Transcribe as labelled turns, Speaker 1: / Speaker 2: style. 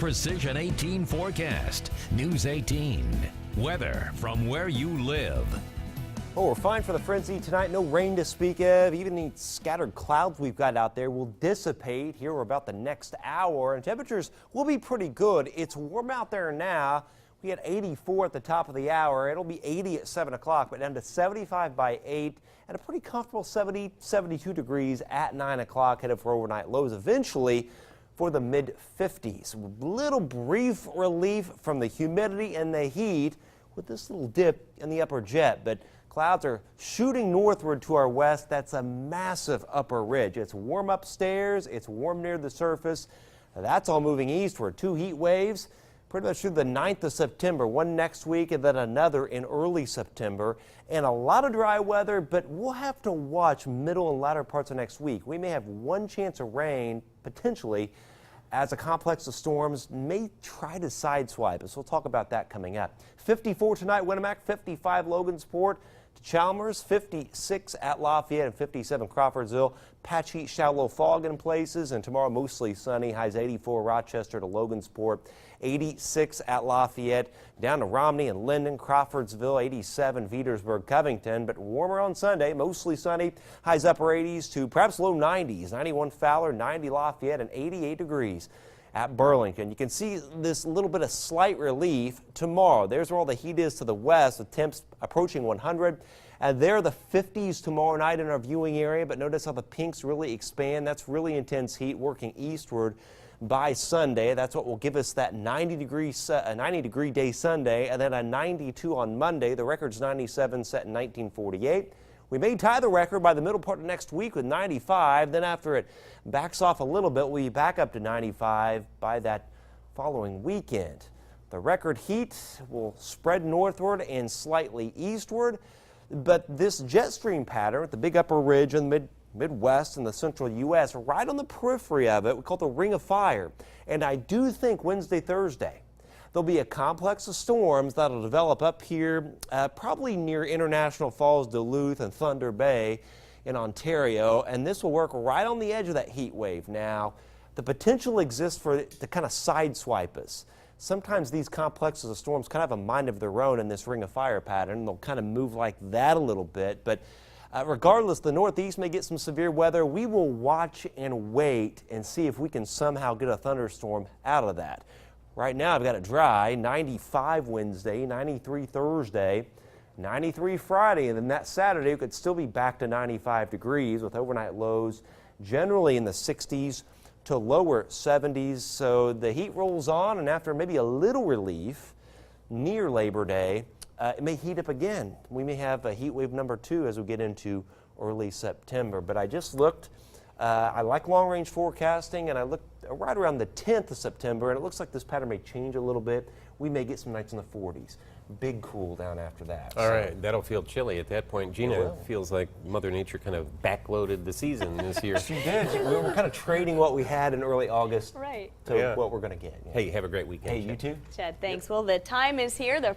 Speaker 1: Precision 18 forecast. News 18. Weather from where you live.
Speaker 2: Well, we're fine for the frenzy tonight. No rain to speak of. Even the scattered clouds we've got out there will dissipate here for about the next hour, and temperatures will be pretty good. It's warm out there now. We had 84 at the top of the hour. It'll be 80 at 7 o'clock, but down to 75 by 8 and a pretty comfortable 72 degrees at 9 o'clock, headed for overnight lows eventually for the mid-50s. Little brief relief from the humidity and the heat with this little dip in the upper jet, but clouds are shooting northward to our west. That's a massive upper ridge. It's warm upstairs. It's warm near the surface. That's all moving eastward. 2 heat waves pretty much through the 9th of September. One next week and then another in early September. And a lot of dry weather, but we'll have to watch middle and latter parts of next week. We may have one chance of rain, potentially, as a complex of storms may try to sideswipe us. We'll talk about that coming up. 54 tonight, Winamac, 55 Logansport to Chalmers, 56 at Lafayette, and 57 Crawfordsville. Patchy, shallow fog in places, and tomorrow mostly sunny. Highs 84 Rochester to Logansport, 86 at Lafayette, down to Romney and Linden, Crawfordsville, 87 Petersburg, Covington, but warmer on Sunday, mostly sunny. Highs upper 80s to perhaps low 90s, 91 Fowler, 90 Lafayette, and 88 degrees at Burlington. You can see this little bit of slight relief tomorrow. There's where all the heat is to the west, with temps approaching 100. And there are the 50s tomorrow night in our viewing area, but notice how the pinks really expand. That's really intense heat working eastward by Sunday. That's what will give us that 90-degree day Sunday, and then a 92 on Monday. The record's 97 set in 1948. We may tie the record by the middle part of next week with 95. Then after it backs off a little bit, we'll be back up to 95 by that following weekend. The record heat will spread northward and slightly eastward, but this jet stream pattern with the big upper ridge in the Midwest and the central U.S. right on the periphery of it, we call it the Ring of Fire. And I do think Wednesday, Thursday, there'll be a complex of storms that'll develop up here, probably near International Falls, Duluth, and Thunder Bay in Ontario, and this will work right on the edge of that heat wave. Now, the potential exists for it to kind of sideswipe us. Sometimes these complexes of storms kind of have a mind of their own in this Ring of Fire pattern. They'll kind of move like that a little bit, but regardless, the Northeast may get some severe weather. We will watch and wait and see if we can somehow get a thunderstorm out of that. Right now, I've got it dry, 95 Wednesday, 93 Thursday, 93 Friday, and then that Saturday we could still be back to 95 degrees with overnight lows generally in the 60s to lower 70s. So the heat rolls on, and after maybe a little relief near Labor Day, it may heat up again. We may have a heat wave number 2 as we get into early September. But I just looked. I like long-range forecasting, and I looked right around the 10th of September, and it looks like this pattern may change a little bit. We may get some nights in the 40s. Big cool down after that.
Speaker 3: All right, that'll feel chilly at that point. Gina feels like Mother Nature kind of backloaded the season this year.
Speaker 2: She did. We were kind of trading what we had in early August
Speaker 4: Right.
Speaker 2: to what we're going to get.
Speaker 3: Hey, have a great weekend.
Speaker 2: Hey, you too?
Speaker 4: Chad, thanks. Well, the time is here. The